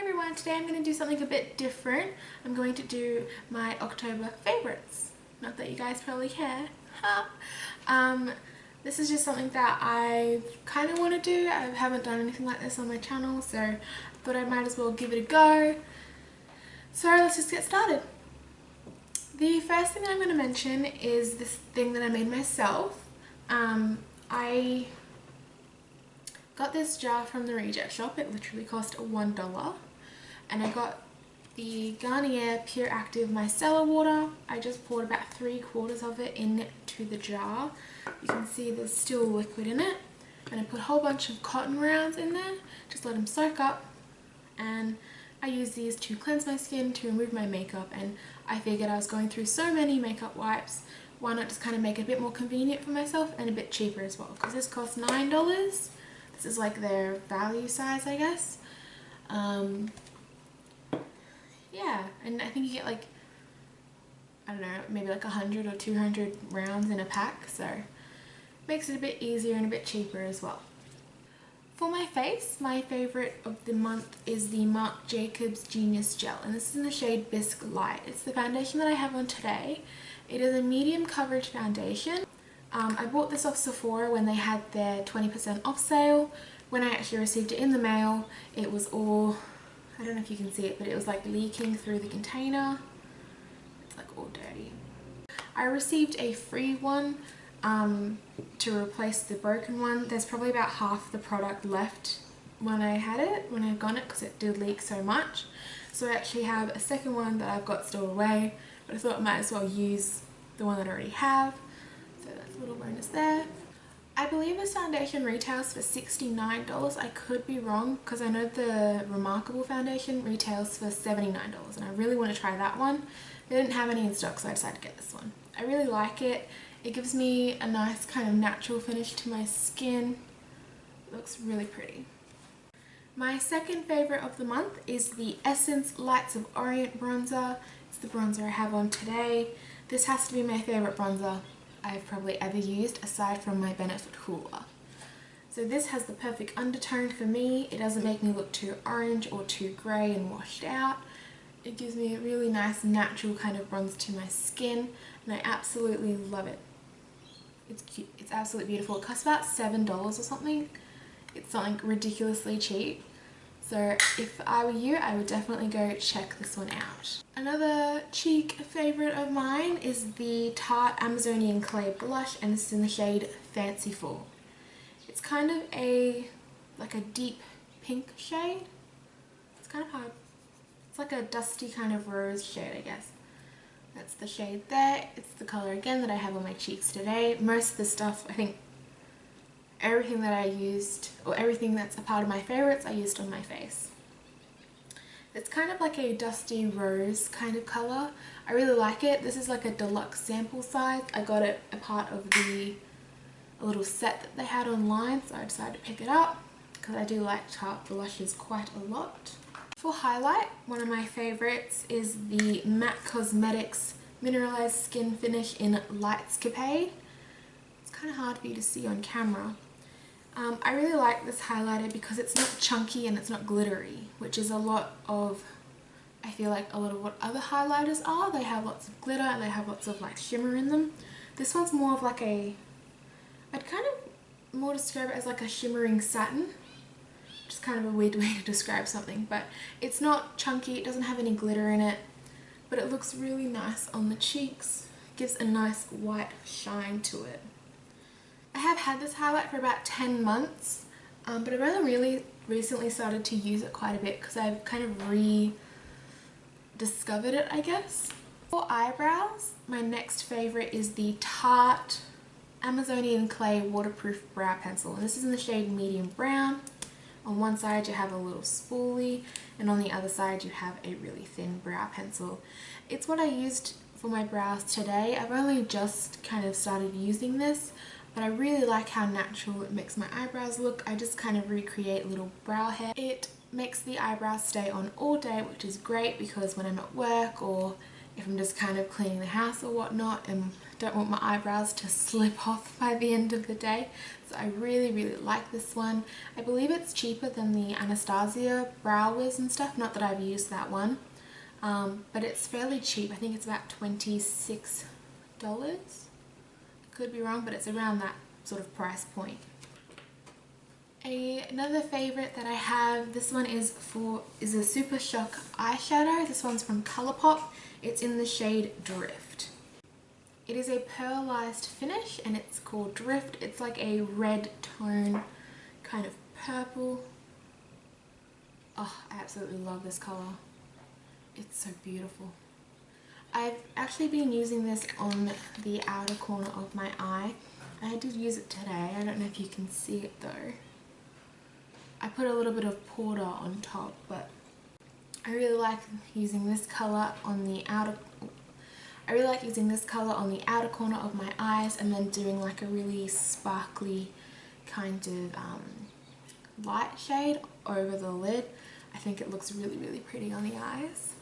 everyone, today I'm going to do something a bit different. I'm going to do my October favourites. Not that you guys probably care. This is just something that I kind of want to do. I haven't done anything like this on my channel, so I thought I might as well give it a go. So let's just get started. The first thing I'm going to mention is this thing that I made myself. I got this jar from the Reject Shop. It literally cost $1, and I got the Garnier Pure Active Micellar water. I just poured about 3/4 of it into the jar. You can see there's still liquid in it, and I put a whole bunch of cotton rounds in there, just let them soak up, and I use these to cleanse my skin, to remove my makeup, and I figured I was going through so many makeup wipes, why not just kind of make it a bit more convenient for myself and a bit cheaper as well, because this costs $9. This is like their value size, I guess. Yeah, and I think you get like, I don't know, maybe like 100 or 200 rounds in a pack, so makes it a bit easier and a bit cheaper as well. For my face, my favourite of the month is the Marc Jacobs Genius Gel, and this is in the shade Bisque Light. It's the foundation that I have on today. It is a medium coverage foundation. I bought this off Sephora when they had their 20% off sale. When I actually received it in the mail, it was all, I don't know if you can see it, but it was like leaking through the container. It's like all dirty. I received a free one to replace the broken one. There's probably about half the product left when I had it, when I got it, because it did leak so much. So I actually have a second one that I've got stored away, but I thought I might as well use the one that I already have. So that's a little bonus there. I believe this foundation retails for $69. I could be wrong, because I know the Remarkable foundation retails for $79, and I really want to try that one. They didn't have any in stock, so I decided to get this one. I really like it. It gives me a nice kind of natural finish to my skin. It looks really pretty. My second favourite of the month is the Essence Lights of Orient bronzer. It's the bronzer I have on today. This has to be my favourite bronzer I've probably ever used, aside from my Benefit Hoola. So this has the perfect undertone for me. It doesn't make me look too orange or too grey and washed out. It gives me a really nice natural kind of bronze to my skin, and I absolutely love it. It's cute. It's absolutely beautiful. It costs about $7 or something. It's something ridiculously cheap. So if I were you, I would definitely go check this one out. Another cheek favourite of mine is the Tarte Amazonian Clay Blush, and this is in the shade Fanciful. It's kind of like a deep pink shade. It's kind of hard. It's like a dusty kind of rose shade, I guess. That's the shade there. It's the colour again that I have on my cheeks today. Most of the stuff, I think everything that I used, or everything that's a part of my favourites, I used on my face. It's kind of like a dusty rose kind of colour. I really like it. This is like a deluxe sample size. I got it a part of a little set that they had online, so I decided to pick it up because I do like Tarte blushes quite a lot. For highlight, one of my favourites is the MAC Cosmetics Mineralized Skin Finish in Lightscapade. It's kind of hard for you to see on camera. I really like this highlighter because it's not chunky and it's not glittery, which is a lot of, I feel like a lot of what other highlighters are. They have lots of glitter and they have lots of like shimmer in them. This one's more of like I'd kind of more describe it as like a shimmering satin. Just kind of a weird way to describe something, but it's not chunky, it doesn't have any glitter in it, but it looks really nice on the cheeks. It gives a nice white shine to it. I have had this highlight for about 10 months, but I've only really recently started to use it quite a bit because I've kind of rediscovered it, I guess. For eyebrows, my next favourite is the Tarte Amazonian Clay Waterproof Brow Pencil, and this is in the shade Medium Brown. On one side you have a little spoolie, and on the other side you have a really thin brow pencil. It's what I used for my brows today. I've only just kind of started using this, but I really like how natural it makes my eyebrows look. I just kind of recreate little brow hair. It makes the eyebrows stay on all day, which is great because when I'm at work or if I'm just kind of cleaning the house or whatnot and don't want my eyebrows to slip off by the end of the day. So I really like this one. I believe it's cheaper than the Anastasia Brow Wiz and stuff. Not that I've used that one. But it's fairly cheap. I think it's about $26. Could be wrong, but it's around that sort of price point. Another favourite that I have, this one is a Super Shock eyeshadow. This one's from Colourpop. It's in the shade Drift. It is a pearlized finish and it's called Drift. It's like a red tone, kind of purple. Oh, I absolutely love this colour. It's so beautiful. I've actually been using this on the outer corner of my eye. I did use it today. I don't know if you can see it though. I put a little bit of powder on top, but I really like using this colour on the outer corner of my eyes, and then doing like a really sparkly kind of light shade over the lid. I think it looks really pretty on the eyes.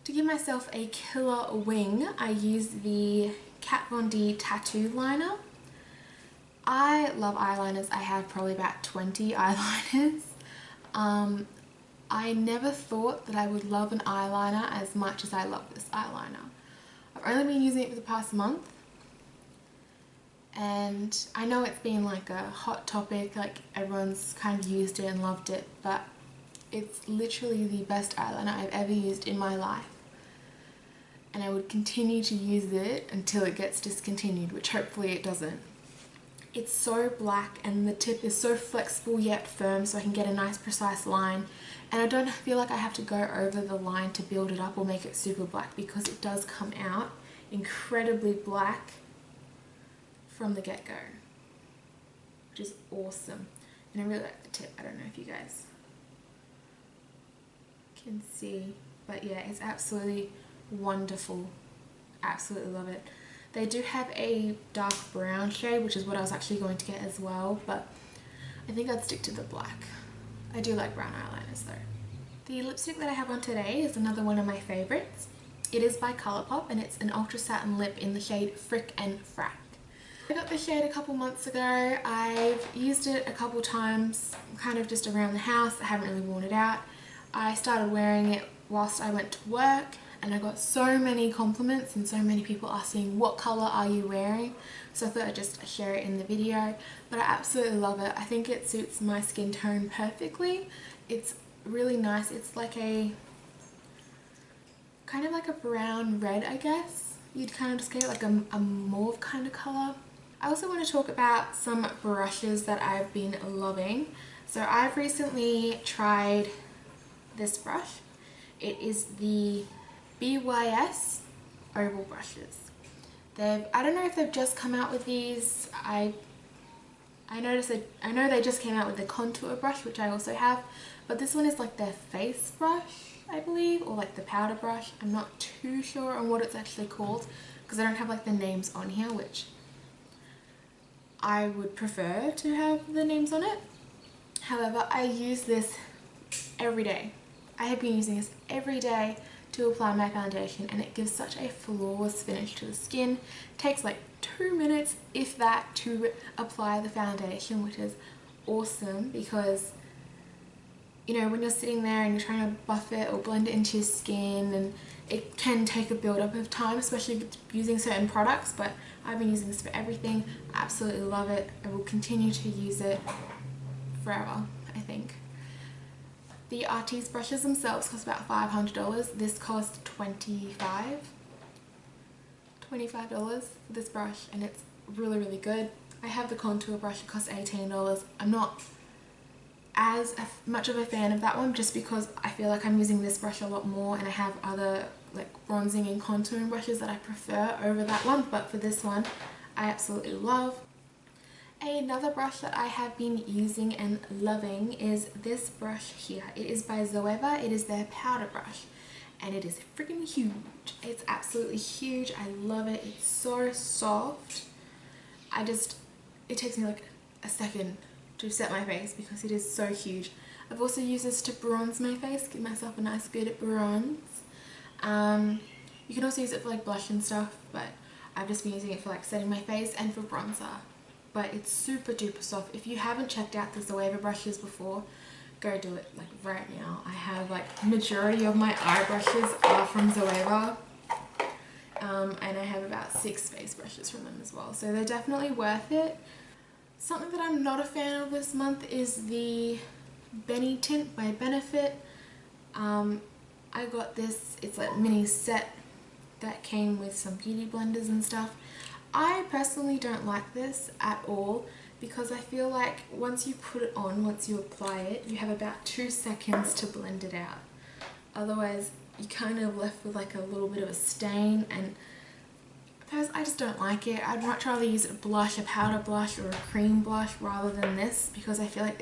To give myself a killer wing, I use the Kat Von D tattoo liner. I love eyeliners. I have probably about 20 eyeliners. I never thought that I would love an eyeliner as much as I love this eyeliner. I've only been using it for the past month, and I know it's been like a hot topic, like everyone's kind of used it and loved it, but it's literally the best eyeliner I've ever used in my life. And I would continue to use it until it gets discontinued, which hopefully it doesn't. It's so black and the tip is so flexible yet firm, so I can get a nice precise line, and I don't feel like I have to go over the line to build it up or make it super black, because it does come out incredibly black from the get-go, which is awesome. And I really like the tip. I don't know if you guys can see, but yeah, it's absolutely wonderful. Absolutely love it. They do have a dark brown shade, which is what I was actually going to get as well, but I think I'd stick to the black. I do like brown eyeliners though. The lipstick that I have on today is another one of my favourites. It is by Colourpop and it's an Ultra Satin Lip in the shade Frick and Frack. I got this shade a couple months ago. I've used it a couple times, kind of just around the house. I haven't really worn it out. I started wearing it whilst I went to work, and I got so many compliments and so many people asking what colour are you wearing, so I thought I'd just share it in the video. But I absolutely love it. I think it suits my skin tone perfectly. It's really nice. It's like a kind of like a brown red, I guess. You'd kind of just get like a mauve kind of colour. I also want to talk about some brushes that I've been loving. So I've recently tried this brush. It is the BYS oval brushes. I don't know if they've just come out with these. I know they just came out with the contour brush, which I also have, but this one is like their face brush, I believe, or like the powder brush. I'm not too sure on what it's actually called because I don't have like the names on here, which I would prefer to have the names on it. However, I use this every day. I have been using this every day to apply my foundation, and it gives such a flawless finish to the skin. It takes like 2 minutes, if that, to apply the foundation, which is awesome because, you know, when you're sitting there and you're trying to buff it or blend it into your skin, and it can take a build-up of time, especially with using certain products, but I've been using this for everything. I absolutely love it. I will continue to use it forever, I think. The Artis brushes themselves cost about $500. This cost $25 for this brush, and it's really good. I have the contour brush. It costs $18. I'm not as much of a fan of that one just because I feel like I'm using this brush a lot more, and I have other like bronzing and contouring brushes that I prefer over that one, but for this one I absolutely love. Another brush that I have been using and loving is this brush here. It is by Zoeva. It is their powder brush, and it is freaking huge. It's absolutely huge. I love it. It's so soft. It takes me like a second to set my face because it is so huge. I've also used this to bronze my face, give myself a nice good bronze. You can also use it for like blush and stuff, but I've just been using it for like setting my face and for bronzer. But it's super duper soft. If you haven't checked out the Zoeva brushes before, go do it like right now. I have like majority of my eye brushes are from Zoeva. And I have about 6 face brushes from them as well. So they're definitely worth it. Something that I'm not a fan of this month is the Benny Tint by Benefit. I got this, it's like mini set that came with some beauty blenders and stuff. I personally don't like this at all because I feel like once you put it on, once you apply it, you have about 2 seconds to blend it out. Otherwise, you're kind of left with like a little bit of a stain, and I just don't like it. I'd much rather use a blush, a powder blush or a cream blush rather than this, because I feel like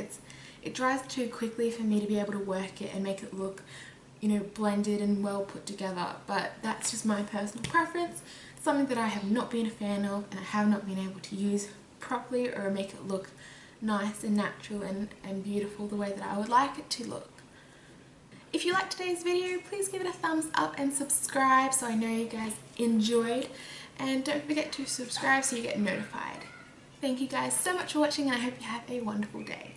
it dries too quickly for me to be able to work it and make it look, you know, blended and well put together. But that's just my personal preference. Something that I have not been a fan of and I have not been able to use properly or make it look nice and natural and beautiful the way that I would like it to look. If you liked today's video, please give it a thumbs up and subscribe so I know you guys enjoyed. And don't forget to subscribe so you get notified. Thank you guys so much for watching, and I hope you have a wonderful day.